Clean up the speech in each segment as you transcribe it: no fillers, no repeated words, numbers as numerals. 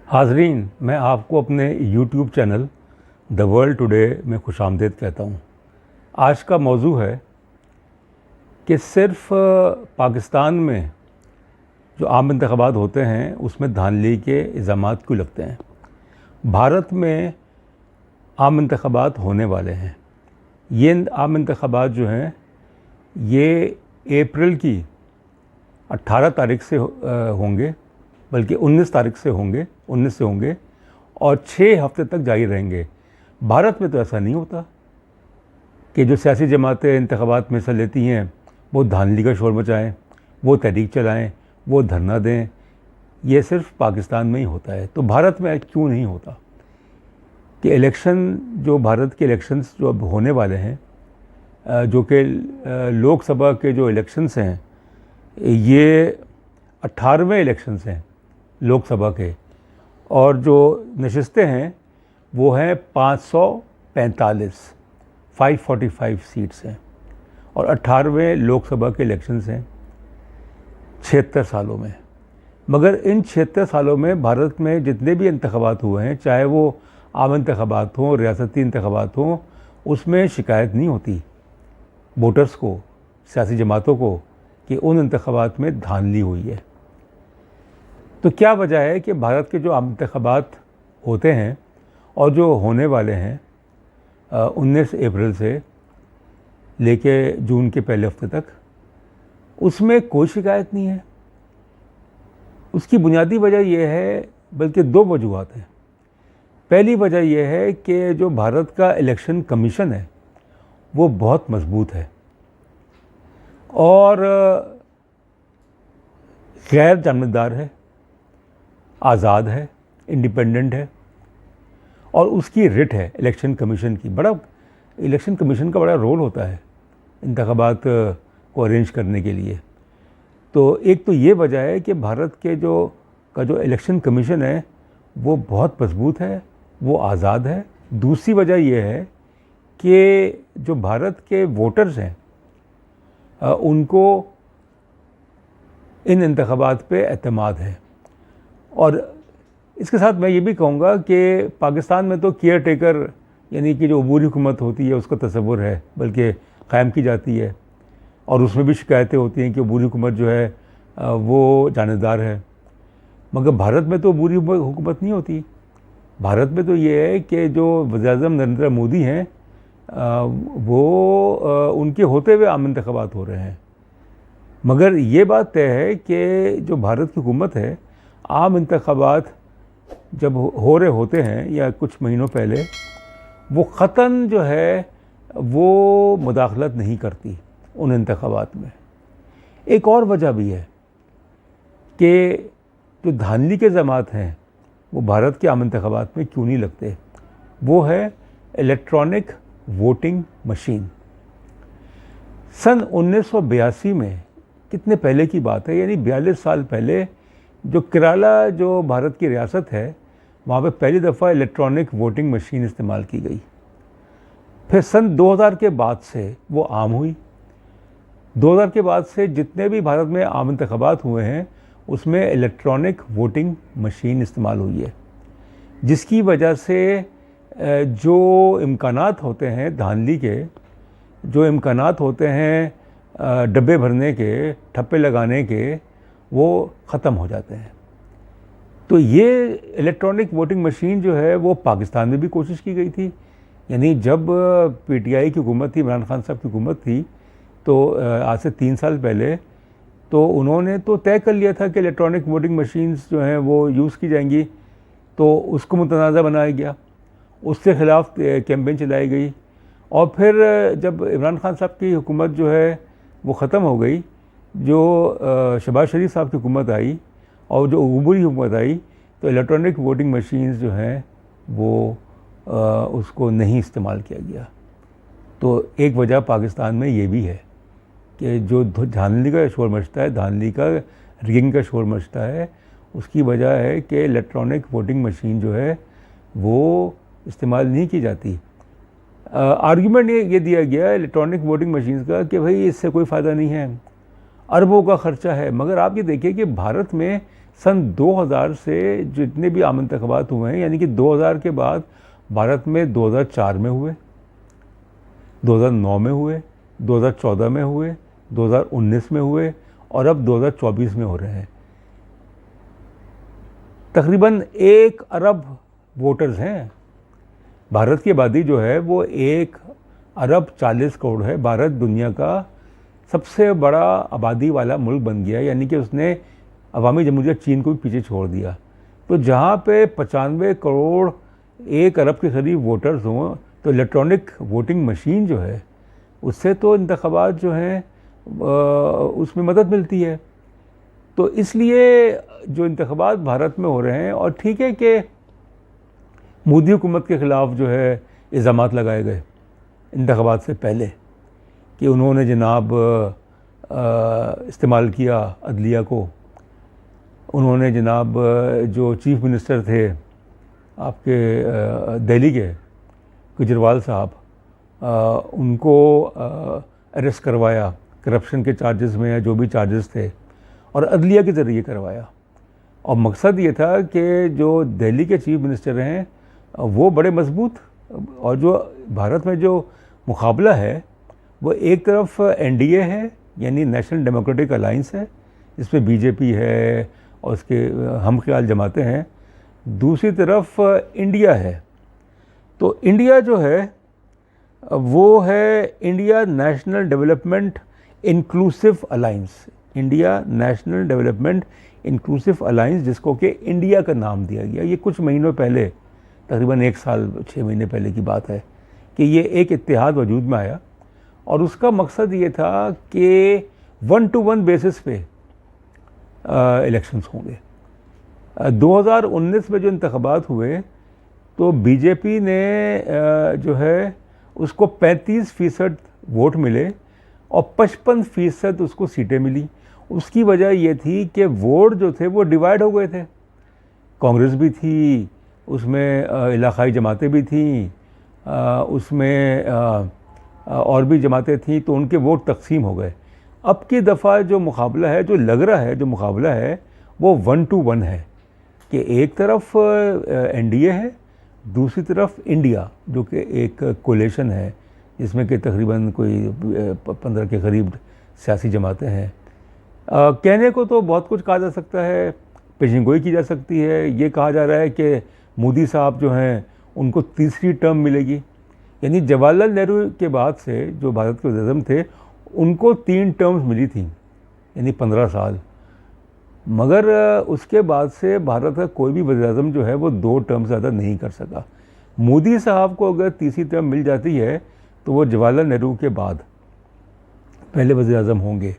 हाज़रीन, मैं आपको अपने YouTube channel the world today में खुशामदीद कहता हूँ। आज का मौजू है कि सिर्फ़ पाकिस्तान में जो आम इंतख़ाबात होते हैं उसमें धांधली के इल्ज़ामात क्यों लगते हैं। भारत में आम इंतख़ाबात होने वाले हैं। ये आम इंतख़ाबात जो हैं ये अप्रैल की 18 तारीख से होंगे, बल्कि 19 तारीख से होंगे, 19 से होंगे और 6 हफ्ते तक जारी रहेंगे। भारत में तो ऐसा नहीं होता कि जो सियासी जमातें इंतख़ाबात में हिस्सा लेती हैं वो धांधली का शोर मचाएँ, वो तहरीक चलाएँ, वो धरना दें। ये सिर्फ पाकिस्तान में ही होता है। तो भारत में क्यों नहीं होता कि इलेक्शन, जो भारत के इलेक्शंस जो अब होने वाले हैं, जो कि लोकसभा के जो इलेक्शंस हैं, ये 18वें इलेक्शंस हैं लोकसभा के, और जो नशिस्तें हैं वो हैं 545 सीट्स हैं, और 18वें लोकसभा के इलेक्शंस हैं 76 सालों में। मगर इन 76 सालों में भारत में जितने भी इंतख़ाबात हुए हैं, चाहे वो आम इंतख़ाबात हों, रियासती इंतख़ाबात हों, उसमें शिकायत नहीं होती वोटर्स को, सियासी जमातों को, कि उन इंतख़ाबात में धांधली हुई है। तो क्या वजह है कि भारत के जो आम इंतख़ाबात होते हैं और जो होने वाले हैं 19 अप्रैल से लेके जून के पहले हफ्ते तक, उसमें कोई शिकायत नहीं है। उसकी बुनियादी वजह यह है, बल्कि दो वजूहात हैं। पहली वजह यह है कि जो भारत का इलेक्शन कमीशन है वो बहुत मजबूत है और गैर जानिबदार है, आज़ाद है, इंडिपेंडेंट है, और उसकी रिट है इलेक्शन कमीशन की। इलेक्शन कमीशन का बड़ा रोल होता है इंतख़ाबात को अरेंज करने के लिए। तो एक तो ये वजह है कि भारत के जो इलेक्शन कमीशन है वो बहुत मजबूत है, वो आज़ाद है। दूसरी वजह यह है कि जो भारत के वोटर्स हैं उनको इन इंतख़ाबात पे एतमाद है। और इसके साथ मैं ये भी कहूँगा कि पाकिस्तान में तो केयर टेकर, यानी कि जो अबूरी हुकूमत होती है उसका तसव्वुर है, बल्कि क़ायम की जाती है, और उसमें भी शिकायतें होती हैं कि अबूरी हुकूमत जो है वो जानिबदार है। मगर भारत में तो अबूरी हुकूमत नहीं होती। भारत में तो ये है कि जो वज़ीर-ए-आज़म नरेंद्र मोदी हैं वो उनके होते हुए आम इंतख़ाबात हो रहे हैं। मगर ये बात तय है कि जो भारत की हुकूमत है, आम इंतख़ाबात जब हो रहे होते हैं या कुछ महीनों पहले, वो ख़तन जो है वो मुदाखलत नहीं करती उन इंतख़ाबात में। एक और वजह भी है कि जो धांधली के ज़मात हैं वो भारत के आम इंतख़ाबात में क्यों नहीं लगते। वो है इलेक्ट्रॉनिक वोटिंग मशीन। सन 1982 में, कितने पहले की बात है, यानी 42 साल पहले, जो केरला जो भारत की रियासत है वहाँ पे पहली दफ़ा इलेक्ट्रॉनिक वोटिंग मशीन इस्तेमाल की गई। फिर सन 2000 के बाद से वो आम हुई। 2000 के बाद से जितने भी भारत में आम इंतख़ाबात हुए हैं उसमें इलेक्ट्रॉनिक वोटिंग मशीन इस्तेमाल हुई है, जिसकी वजह से जो इम्कानात होते हैं धांधली के, जो इम्कानात होते हैं डब्बे भरने के, ठप्पे लगाने के, वो ख़त्म हो जाते हैं। तो ये इलेक्ट्रॉनिक वोटिंग मशीन जो है वो पाकिस्तान में भी कोशिश की गई थी। यानी जब पीटीआई की हुकूमत थी, इमरान खान साहब की हुकूमत थी, तो आज से 3 साल पहले, तो उन्होंने तो तय कर लिया था कि इलेक्ट्रॉनिक वोटिंग मशीन्स जो हैं वो यूज़ की जाएंगी। तो उसको मुतनाज़ा बनाया गया, उसके ख़िलाफ़ कैंपेन चलाई गई, और फिर जब इमरान खान साहब की हुकूमत जो है वो ख़त्म हो गई, जो शहबाज शरीफ साहब की हुकूमत आई और जो अबूरी हुकूमत आई, तो इलेक्ट्रॉनिक वोटिंग मशीन्स जो हैं वो उसको नहीं इस्तेमाल किया गया। तो एक वजह पाकिस्तान में ये भी है कि जो धांधली का शोर मचता है, धांधली का, रिगिंग का शोर मचता है, उसकी वजह है कि इलेक्ट्रॉनिक वोटिंग मशीन जो है वो इस्तेमाल नहीं की जाती। आर्गूमेंट ये दिया गया इलेक्ट्रॉनिक वोटिंग मशीन्स का कि भाई इससे कोई फ़ायदा नहीं है, अरबों का ख़र्चा है। मगर आप ये देखिए कि भारत में सन 2000 से जितने भी आम इंतखाबात हुए हैं, यानी कि 2000 के बाद भारत में 2004 में हुए, 2009 में हुए, 2014 में हुए, 2019 में हुए और अब 2024 में हो रहे हैं। तकरीबन 1 अरब वोटर्स हैं। भारत की आबादी जो है वो 1 अरब 40 करोड़ है। भारत दुनिया का सबसे बड़ा आबादी वाला मुल्क बन गया, यानी कि उसने अवामी जमहूरियत चीन को भी पीछे छोड़ दिया। तो जहाँ पे 95 करोड़ 1 अरब के करीब वोटर्स हों, तो इलेक्ट्रॉनिक वोटिंग मशीन जो है उससे तो इंतखाबात जो हैं उसमें मदद मिलती है। तो इसलिए जो इंतखाबात भारत में हो रहे हैं, और ठीक है कि मोदी हुकूमत के ख़िलाफ़ जो है इल्ज़ामात लगाए गए इंतखाबात से पहले कि उन्होंने जनाब इस्तेमाल किया अदलिया को, उन्होंने जनाब जो चीफ़ मिनिस्टर थे आपके दिल्ली के केजरीवाल साहब, उनको अरेस्ट करवाया करप्शन के चार्जेस में या जो भी चार्जेस थे, और अदलिया के ज़रिए करवाया। और मकसद ये था कि जो दिल्ली के चीफ़ मिनिस्टर हैं वो बड़े मजबूत, और जो भारत में जो मुकाबला है वो एक तरफ एनडीए है यानी नेशनल डेमोक्रेटिक अलायंस है, जिसमें बीजेपी है और उसके हम ख्याल जमातें हैं, दूसरी तरफ इंडिया है। तो इंडिया जो है वो है India national development inclusive alliance, India national development inclusive alliance, जिसको कि इंडिया का नाम दिया गया। ये कुछ महीनों पहले, तकरीबन 1 साल 6 महीने पहले की बात है कि ये एक इत्तेहाद वजूद में आया, और उसका मकसद ये था कि 1-to-1 बेसिस पे इलेक्शंस होंगे। 2019 में जो इंतखाबात हुए तो बीजेपी ने जो है उसको 35% वोट मिले और 55% उसको सीटें मिली। उसकी वजह ये थी कि वोट जो थे वो डिवाइड हो गए थे। कांग्रेस भी थी उसमें, इलाकाई जमातें भी थीं उसमें, और भी जमातें थीं, तो उनके वोट तकसीम हो गए। अब की दफ़ा जो मुकाबला है, जो लग रहा है जो मुकाबला है, वो 1-to-1 है कि एक तरफ एनडीए है, दूसरी तरफ इंडिया, जो कि एक कोलेशन है जिसमें कि तकरीबन कोई 15 के करीब सियासी जमातें हैं। कहने को तो बहुत कुछ कहा जा सकता है, पेशिंगोई की जा सकती है। ये कहा जा रहा है कि मोदी साहब जो हैं उनको तीसरी टर्म मिलेगी, यानी जवाहरलाल नेहरू के बाद से जो भारत के वज़ीर-ए-आज़म थे उनको 3 टर्म्स मिली थी, यानी 15 साल। मगर उसके बाद से भारत का कोई भी वज़ीर-ए-आज़म जो है वो 2 टर्म ज़्यादा नहीं कर सका। मोदी साहब को अगर तीसरी टर्म मिल जाती है तो वो जवाहरलाल नेहरू के बाद पहले वज़ीर-ए-आज़म होंगे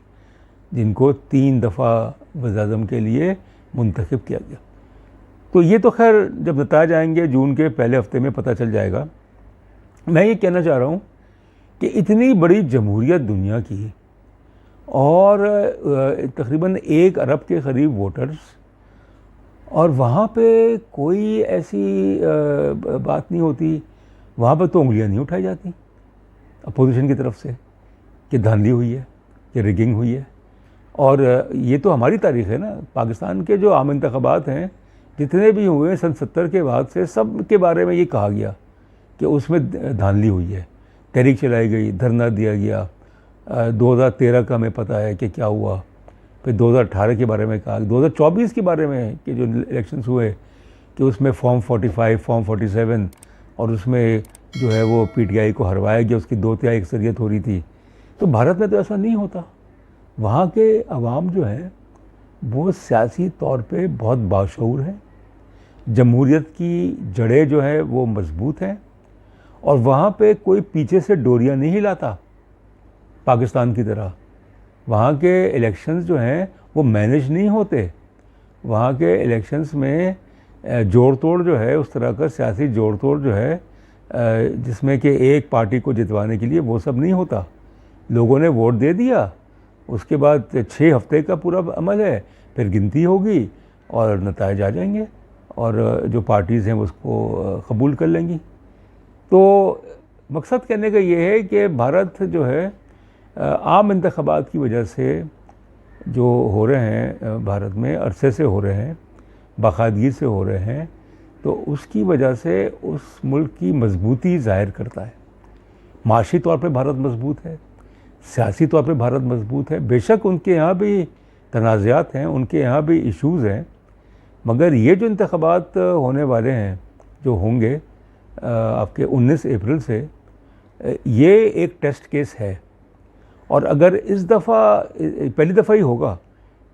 जिनको 3 दफ़ा वज़ीर-ए-आज़म के लिए मुंतखब किया गया। तो ये तो खैर जब नतायज आएंगे जून के पहले हफ्ते में पता चल जाएगा। मैं ये कहना चाह रहा हूँ कि इतनी बड़ी जमहूरियत दुनिया की, और तकरीबन 1 अरब के करीब वोटर्स, और वहाँ पे कोई ऐसी बात नहीं होती, वहाँ पे तो उंगलियाँ नहीं उठाई जाती अपोजिशन की तरफ से कि धांधली हुई है, कि रिगिंग हुई है। और ये तो हमारी तारीख़ है ना, पाकिस्तान के जो आम इंतखाबात हैं जितने भी हुए सन 70 के बाद से, सब के बारे में ये कहा गया कि उसमें धांधली हुई है, तहरीक चलाई गई, धरना दिया गया। 2013 का हमें पता है कि क्या हुआ, फिर 2018 के बारे में कहा, 2024 के बारे में कि जो इलेक्शंस हुए कि उसमें फॉर्म 45, फॉर्म 47, और उसमें जो है वो पीटीआई को हरवाया गया, उसकी 2/3 अक्सरियत हो रही थी। तो भारत में तो ऐसा नहीं होता। वहाँ के अवाम जो है वो सियासी तौर पे बहुत बाशऊर है, जमहूरियत की जड़ें जो है वो मजबूत हैं, और वहाँ पे कोई पीछे से डोरियाँ नहीं हिलाता पाकिस्तान की तरह। वहाँ के इलेक्शंस जो हैं वो मैनेज नहीं होते। वहाँ के इलेक्शंस में जोड़ तोड़ जो है, उस तरह का सियासी जोड़ तोड़ जो है जिसमें कि एक पार्टी को जितवाने के लिए, वो सब नहीं होता। लोगों ने वोट दे दिया, उसके बाद 6 हफ्ते का पूरा अमल है, फिर गिनती होगी और नतायज आ जाएंगे, और जो पार्टीज़ हैं उसको कबूल कर लेंगी। तो मकसद कहने का ये है कि भारत जो है आम इंतखाबात की वजह से जो हो रहे हैं भारत में अरसे से हो रहे हैं, बाकायदगी से हो रहे हैं, तो उसकी वजह से उस मुल्क की मजबूती ज़ाहिर करता है। माशी तौर पे भारत मजबूत है, सियासी तौर पे भारत मजबूत है। बेशक उनके यहाँ भी तनाज़ात हैं, उनके यहाँ भी इश्यूज़ हैं, मगर ये जो इंतख़ाबात होने वाले हैं, जो होंगे आपके 19 अप्रैल से, ये एक टेस्ट केस है। और अगर इस दफ़ा पहली दफ़ा ही होगा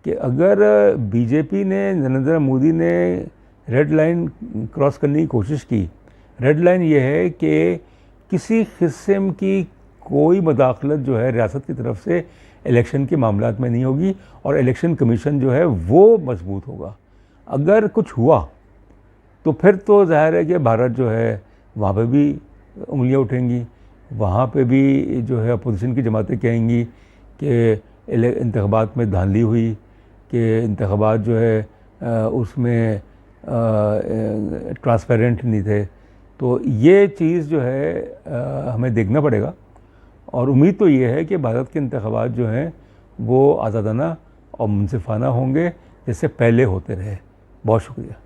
कि अगर बीजेपी ने, नरेंद्र मोदी ने रेड लाइन क्रॉस करने की कोशिश की। रेड लाइन ये है कि किसी किस्म की कोई मदाखलत जो है रियासत की तरफ से इलेक्शन के मामलात में नहीं होगी और इलेक्शन कमीशन जो है वो मजबूत होगा। अगर कुछ हुआ तो फिर तो जाहिर है कि भारत जो है वहाँ पे भी उंगलियाँ उठेंगी, वहाँ पे भी जो है अपोजिशन की जमातें कहेंगी कि इंतखाबात में धांधली हुई, कि इंतखाबात जो है उसमें ट्रांसपेरेंट नहीं थे। तो ये चीज़ जो है हमें देखना पड़ेगा और उम्मीद तो ये है कि भारत के इंतखाबात जो हैं वो आज़ादाना और मुनसिफाना होंगे जैसे पहले होते रहे। बहुत शुक्रिया।